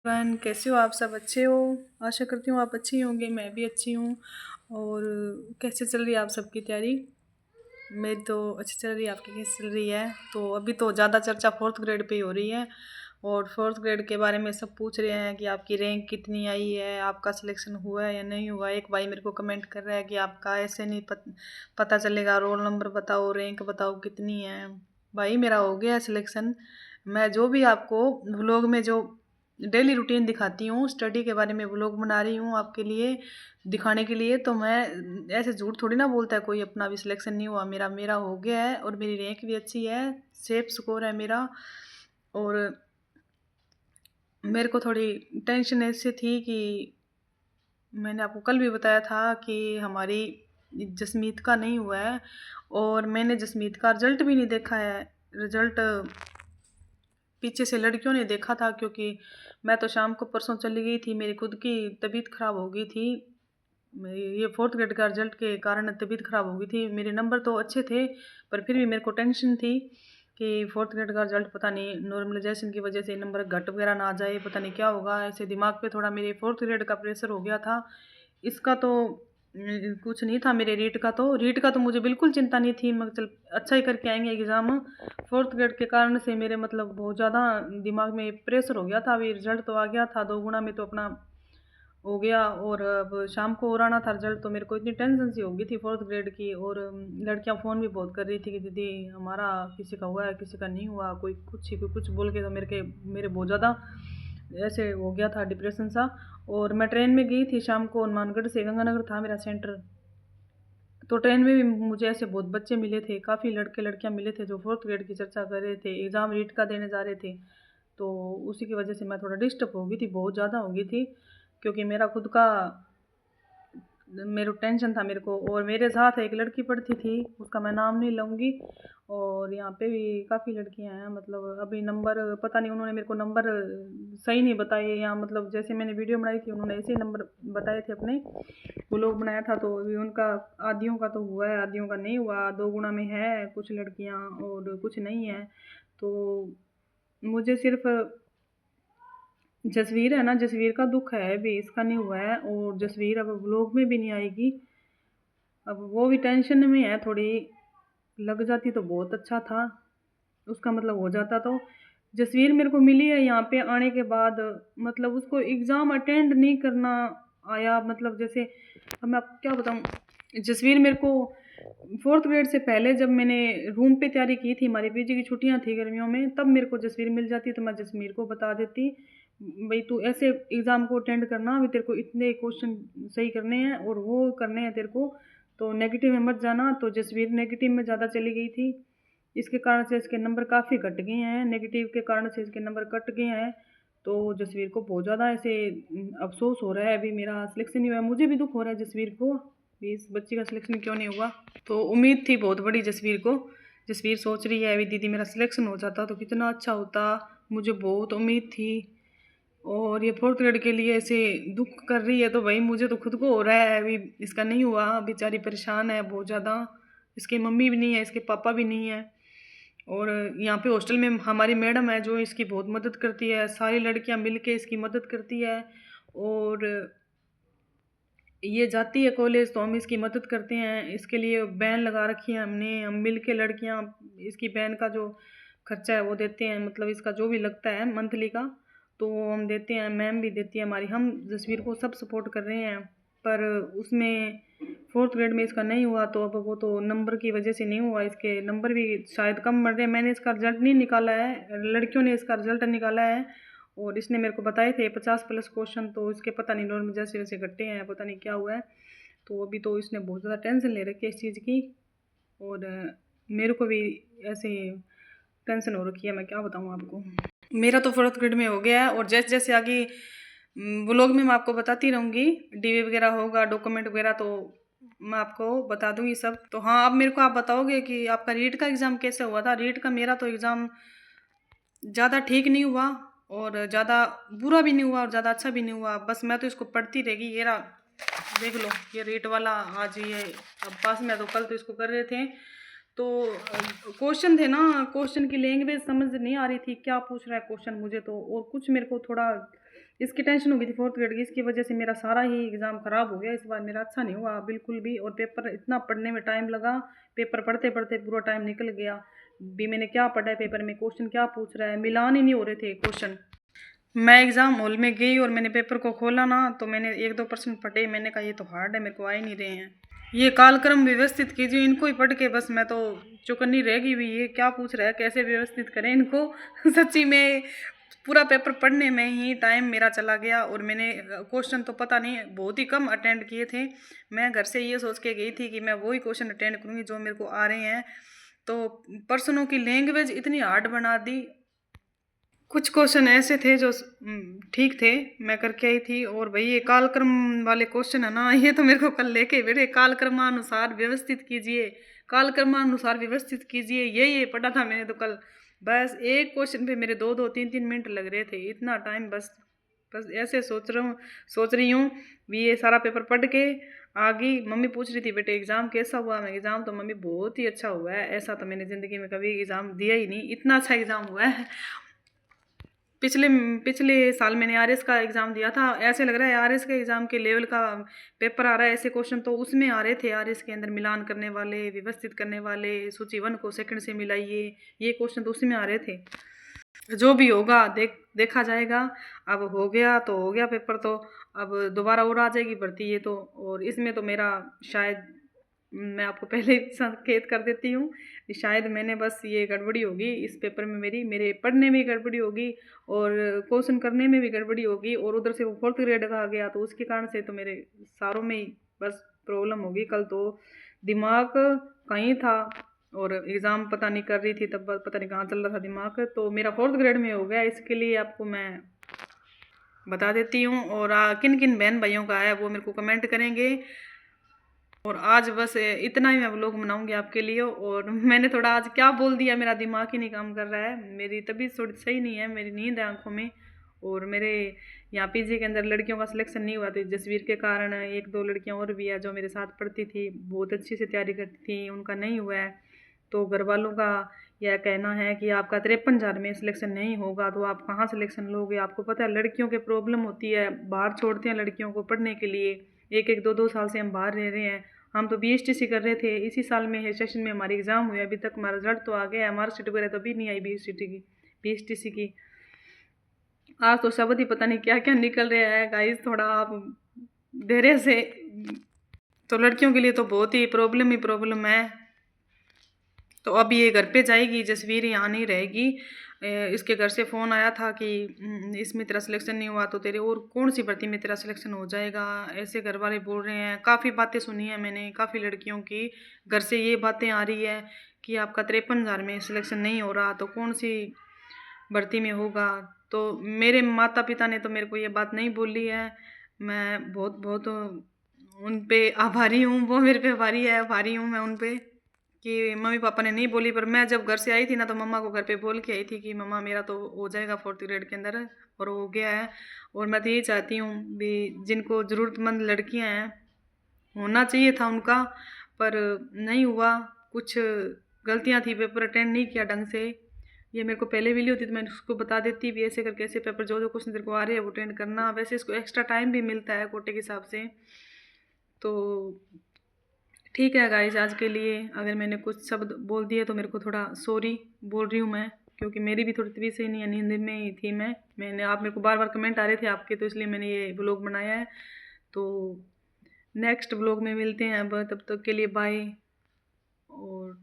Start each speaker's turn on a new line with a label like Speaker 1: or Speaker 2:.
Speaker 1: Everyone, कैसे हो आप? सब अच्छे हो? आशा करती हूँ आप अच्छी होंगे, मैं भी अच्छी हूँ। और कैसे चल रही है आप सबकी तैयारी? मेरी तो अच्छी चल रही है, आपकी कैसी चल रही है? तो अभी तो ज़्यादा चर्चा फोर्थ ग्रेड पे ही हो रही है। और फोर्थ ग्रेड के बारे में सब पूछ रहे हैं कि आपकी रैंक कितनी आई है, आपका सिलेक्शन हुआ है या नहीं हुआ। एक भाई मेरे को कमेंट कर रहा है कि आपका ऐसे नहीं पता चलेगा, रोल नंबर बताओ, रैंक बताओ कितनी है। भाई मेरा हो गया है सिलेक्शन। मैं जो भी आपको व्लॉग में जो डेली रूटीन दिखाती हूँ, स्टडी के बारे में व्लॉग बना रही हूँ आपके लिए दिखाने के लिए। तो मैं ऐसे झूठ थोड़ी ना बोलता है कोई, अपना भी सिलेक्शन नहीं हुआ, मेरा मेरा हो गया है। और मेरी रैंक भी अच्छी है, सेफ स्कोर है मेरा। और मेरे को थोड़ी टेंशन ऐसे थी कि मैंने आपको कल भी बताया था कि हमारी जसमीत का नहीं हुआ है। और मैंने जसमीत का रिजल्ट भी नहीं देखा है। रिजल्ट पीछे से लड़कियों ने देखा था, क्योंकि मैं तो शाम को परसों चली गई थी, मेरी खुद की तबीयत ख़राब हो गई थी। ये फोर्थ ग्रेड का रिजल्ट के कारण तबीयत ख़राब हो गई थी। मेरे नंबर तो अच्छे थे, पर फिर भी मेरे को टेंशन थी कि फोर्थ ग्रेड का रिजल्ट पता नहीं नॉर्मलाइजेशन की वजह से नंबर घट वगैरह ना आ जाए, पता नहीं क्या होगा। ऐसे दिमाग पे थोड़ा मेरे फोर्थ ग्रेड का प्रेशर हो गया था। इसका तो कुछ नहीं था। मेरे रीट का तो मुझे बिल्कुल चिंता नहीं थी, मैं चल अच्छा ही करके आएंगे एग्ज़ाम। फोर्थ ग्रेड के कारण से मेरे मतलब बहुत ज़्यादा दिमाग में प्रेशर हो गया था। अभी रिजल्ट तो आ गया था, 2 गुना में तो अपना हो गया। और अब शाम को और आना था रिजल्ट, तो मेरे को इतनी टेंशन सी हो गई थी फोर्थ ग्रेड की। और लड़कियां फ़ोन भी बहुत कर रही थी कि दीदी हमारा किसी का हुआ है, किसी का नहीं हुआ, कोई कुछ बोल के। तो मेरे बहुत ज़्यादा ऐसे हो गया था, डिप्रेशन सा। और मैं ट्रेन में गई थी शाम को, हनुमानगढ़ से गंगानगर था मेरा सेंटर। तो ट्रेन में भी मुझे ऐसे बहुत बच्चे मिले थे, काफ़ी लड़के लड़कियां मिले थे जो फोर्थ ग्रेड की चर्चा कर रहे थे, एग्ज़ाम रीट का देने जा रहे थे। तो उसी की वजह से मैं थोड़ा डिस्टर्ब हो गई थी, बहुत ज़्यादा हो गई थी। क्योंकि मेरा खुद का मेरे टेंशन था मेरे को। और मेरे साथ एक लड़की पढ़ती थी, उसका मैं नाम नहीं लूँगी। और यहाँ पे भी काफ़ी लड़कियाँ हैं, मतलब अभी नंबर पता नहीं, उन्होंने मेरे को नंबर सही नहीं बताए, या मतलब जैसे मैंने वीडियो बनाई थी उन्होंने ऐसे ही नंबर बताए थे अपने। वो लोग बनाया था तो अभी उनका आधियों का तो हुआ है, आधियों का नहीं हुआ। 2 गुना में है कुछ लड़कियाँ और कुछ नहीं है। तो मुझे सिर्फ जसवीर है ना, जसवीर का दुख है अभी, इसका नहीं हुआ है। और जसवीर अब व्लॉग में भी नहीं आएगी। अब वो भी टेंशन में है थोड़ी। लग जाती तो बहुत अच्छा था, उसका मतलब हो जाता। तो जसवीर मेरे को मिली है यहाँ पे आने के बाद। मतलब उसको एग्ज़ाम अटेंड नहीं करना आया, मतलब जैसे अब मैं आपको क्या बताऊँ। जसवीर मेरे को फोर्थ ग्रेड से पहले जब मैंने रूम पे तैयारी की थी, हमारी पीजी की छुट्टियां थी गर्मियों में, तब मेरे को जसवीर मिल जाती तो मैं जसवीर को बता देती भाई तू ऐसे एग्ज़ाम को अटेंड करना, अभी तेरे को इतने क्वेश्चन सही करने हैं और वो करने हैं तेरे को, तो नेगेटिव में मत जाना। तो जसवीर नेगेटिव में ज़्यादा चली गई थी, इसके कारण से इसके नंबर काफ़ी घट गए हैं, नेगेटिव के कारण से इसके नंबर कट गए हैं। तो जसवीर को बहुत ज़्यादा ऐसे अफसोस हो रहा है, अभी मेरा सिलेक्शन नहीं हुआ है। मुझे भी दुख हो रहा है जसवीर को, भी इस बच्ची का सिलेक्शन क्यों नहीं हुआ। तो उम्मीद थी बहुत बड़ी जसवीर को। जसवीर सोच रही है अभी दीदी मेरा सिलेक्शन हो जाता तो कितना अच्छा होता, मुझे बहुत उम्मीद थी। और ये फोर्थ ग्रेड के लिए ऐसे दुख कर रही है, तो भाई मुझे तो खुद को हो रहा है अभी इसका नहीं हुआ। बेचारी परेशान है बहुत ज़्यादा, इसकी मम्मी भी नहीं है, इसके पापा भी नहीं है। और यहाँ पे हॉस्टल में हमारी मैडम है जो इसकी बहुत मदद करती है, सारी लड़कियाँ मिल के इसकी मदद करती है। और ये जाती है कॉलेज तो हम इसकी मदद करते हैं, इसके लिए बैन लगा रखी है हमने, हम मिल के लड़कियाँ इसकी बैन का जो खर्चा है वो देते हैं, मतलब इसका जो भी लगता है मंथली का तो हम देते हैं, मैम भी देती है हमारी। हम जसवीर को सब सपोर्ट कर रहे हैं। पर उसमें फोर्थ ग्रेड में इसका नहीं हुआ, तो अब वो तो नंबर की वजह से नहीं हुआ, इसके नंबर भी शायद कम बढ़ रहे हैं। मैंने इसका रिजल्ट नहीं निकाला है, लड़कियों ने इसका रिजल्ट निकाला है और इसने मेरे को बताए थे 50+ क्वेश्चन, तो इसके पता नहीं नॉर्मल जैसे वैसे घटे हैं, पता नहीं क्या हुआ है। तो अभी तो इसने बहुत ज़्यादा टेंशन ले रखी है इस चीज़ की। और मेरे को भी ऐसे टेंशन हो रखी है, मैं क्या बताऊँ आपको। मेरा तो फोर्थ ग्रेड में हो गया है और जैसे जैसे आगे व्लॉग में मैं आपको बताती रहूँगी, डीवी वगैरह होगा, डॉक्यूमेंट वगैरह, तो मैं आपको बता दूँगी सब। तो हाँ, अब मेरे को आप बताओगे कि आपका रीट का एग्ज़ाम कैसे हुआ था। रीट का मेरा तो एग्ज़ाम ज़्यादा ठीक नहीं हुआ और ज़्यादा बुरा भी नहीं हुआ और ज़्यादा अच्छा भी नहीं हुआ, बस मैं तो इसको पढ़ती रहेगी। ये रहा, देख लो, ये रीट वाला आज ये अब पास में, तो कल तो इसको कर रहे थे। तो क्वेश्चन थे ना, क्वेश्चन की लैंग्वेज समझ नहीं आ रही थी, क्या पूछ रहा है क्वेश्चन मुझे तो। और कुछ मेरे को थोड़ा इसकी टेंशन हो गई थी फोर्थ ग्रेड की, इसकी वजह से मेरा सारा ही एग्ज़ाम ख़राब हो गया। इस बार मेरा अच्छा नहीं हुआ बिल्कुल भी, और पेपर इतना पढ़ने में टाइम लगा, पेपर पढ़ते पढ़ते पूरा टाइम निकल गया। भी मैंने क्या पढ़ा है पेपर में, क्वेश्चन क्या पूछ रहा है, मिलान ही नहीं हो रहे थे क्वेश्चन। मैं एग्ज़ाम हॉल में गई और मैंने पेपर को खोला ना, तो मैंने 1-2% पढ़े, मैंने कहा ये तो हार्ड है, मेरे को आ ही नहीं रहे हैं। ये कालक्रम व्यवस्थित कीजिए, इनको ही पढ़ के बस मैं तो चौकन्नी रह गई भी, ये क्या पूछ रहा है, कैसे व्यवस्थित करें इनको। सच्ची में पूरा पेपर पढ़ने में ही टाइम मेरा चला गया, और मैंने क्वेश्चन तो पता नहीं बहुत ही कम अटेंड किए थे। मैं घर से ये सोच के गई थी कि मैं वही क्वेश्चन अटेंड करूँगी जो मेरे को आ रहे हैं, तो पर्सनों की लैंग्वेज इतनी हार्ड बना दी। कुछ क्वेश्चन ऐसे थे जो ठीक थे, मैं करके आई थी। और भाई ये कालक्रम वाले क्वेश्चन है ना, ये तो मेरे को कल लेके बैठे, कालक्रमानुसार व्यवस्थित कीजिए, कालक्रमानुसार व्यवस्थित कीजिए, ये पढ़ा था मैंने तो कल। बस एक क्वेश्चन पे मेरे 2-2 3-3 मिनट लग रहे थे, इतना टाइम। बस ऐसे सोच रही हूँ भी ये सारा पेपर पढ़ के आ गई। मम्मी पूछ रही थी बेटे एग्ज़ाम कैसा हुआ, मैं एग्ज़ाम तो मम्मी बहुत ही अच्छा हुआ है, ऐसा तो मैंने ज़िंदगी में कभी एग्ज़ाम दिया ही नहीं, इतना अच्छा एग्ज़ाम हुआ है। पिछले साल मैंने आरएस का एग्ज़ाम दिया था, ऐसे लग रहा है आरएस के एग्ज़ाम के लेवल का पेपर आ रहा है। ऐसे क्वेश्चन तो उसमें आ रहे थे आरएस के अंदर, मिलान करने वाले, व्यवस्थित करने वाले, सूची 1 को सेकंड से मिलाइए, ये क्वेश्चन तो उसी में आ रहे थे। जो भी होगा देखा जाएगा। अब हो गया तो हो गया पेपर, तो अब दोबारा और आ जाएगी भर्ती ये तो। और इसमें तो मेरा शायद, मैं आपको पहले ही संकेत कर देती हूँ कि शायद मैंने बस ये गड़बड़ी होगी इस पेपर में, मेरे पढ़ने में गड़बड़ी होगी और क्वेश्चन करने में भी गड़बड़ी होगी, और उधर से वो फोर्थ ग्रेड का आ गया तो उसके कारण से तो मेरे सारों में ही बस प्रॉब्लम होगी। कल तो दिमाग कहीं था और एग्ज़ाम पता नहीं कर रही थी, तब पता नहीं कहाँ चल रहा था दिमाग। तो मेरा फोर्थ ग्रेड में हो गया, इसके लिए आपको मैं बता देती हूँ। और किन किन बहन भाइयों का है वो मेरे को कमेंट करेंगे। और आज बस इतना ही मैं व्लॉग बनाऊंगी आपके लिए। और मैंने थोड़ा आज क्या बोल दिया, मेरा दिमाग ही नहीं काम कर रहा है, मेरी तबीयत थोड़ी सही नहीं है, मेरी नींद है आंखों में। और मेरे यहाँ पीजी के अंदर लड़कियों का सिलेक्शन नहीं हुआ, तो जसवीर के कारण 1-2 लड़कियाँ और भी है जो मेरे साथ पढ़ती थी, बहुत अच्छी से तैयारी करती थी, उनका नहीं हुआ है। तो घर वालों का यह कहना है कि आपका 53,000 में सिलेक्शन नहीं होगा तो आप कहाँ सिलेक्शन लोगे। आपको पता है लड़कियों की प्रॉब्लम होती है, बाहर छोड़ते हैं लड़कियों को पढ़ने के लिए, 1-1 2-2 साल से हम बाहर रह रहे हैं। हम तो बीएसटीसी कर रहे थे, इसी साल में है सेशन में हमारी एग्ज़ाम हुई, अभी तक हमारा रिजल्ट तो आ गया है, मार्कशीट वगैरह तो अभी नहीं आई बीएसटीसी की। आज तो शब्द ही पता नहीं क्या क्या निकल रहा है गाइस, थोड़ा आप धैर्य से। तो लड़कियों के लिए तो बहुत ही प्रॉब्लम है। तो अब ये घर पे जाएगी, जसवीर यहाँ नहीं रहेगी। इसके घर से फ़ोन आया था कि इसमें तेरा सिलेक्शन नहीं हुआ तो तेरे और कौन सी भर्ती में तेरा सिलेक्शन हो जाएगा, ऐसे घर वाले बोल रहे हैं। काफ़ी बातें सुनी है मैंने, काफ़ी लड़कियों की घर से ये बातें आ रही है कि आपका 53,000 में सिलेक्शन नहीं हो रहा तो कौन सी भर्ती में होगा। तो मेरे माता पिता ने तो मेरे को ये बात नहीं बोली है, मैं बहुत बहुत उन पे आभारी हूँ, वो मेरे पे आभारी हूँ मैं उन पे कि मम्मी पापा ने नहीं बोली। पर मैं जब घर से आई थी ना तो मम्मा को घर पे बोल के आई थी कि मम्मा मेरा तो हो जाएगा फोर्थ ग्रेड के अंदर, और हो गया है। और मैं तो यही चाहती हूँ भी जिनको ज़रूरतमंद लड़कियाँ हैं होना चाहिए था उनका, पर नहीं हुआ, कुछ गलतियाँ थी, पेपर अटेंड नहीं किया ढंग से। ये मेरे को पहले मिली होती तो मैं उसको बता देती भी ऐसे करके ऐसे पेपर जो क्वेश्चन तेरे को आ रहे हैं वो अटेंड करना। वैसे इसको एक्स्ट्रा टाइम भी मिलता है कोटे के हिसाब से। तो ठीक है गाइज, आज के लिए अगर मैंने कुछ शब्द बोल दिए तो मेरे को थोड़ा सॉरी बोल रही हूँ मैं, क्योंकि मेरी भी थोड़ी तबीयत सही नहीं है, नींद में ही थी मैंने आप मेरे को बार बार कमेंट आ रहे थे आपके, तो इसलिए मैंने ये ब्लॉग बनाया है। तो नेक्स्ट ब्लॉग में मिलते हैं, अब तब तक के लिए बाय। और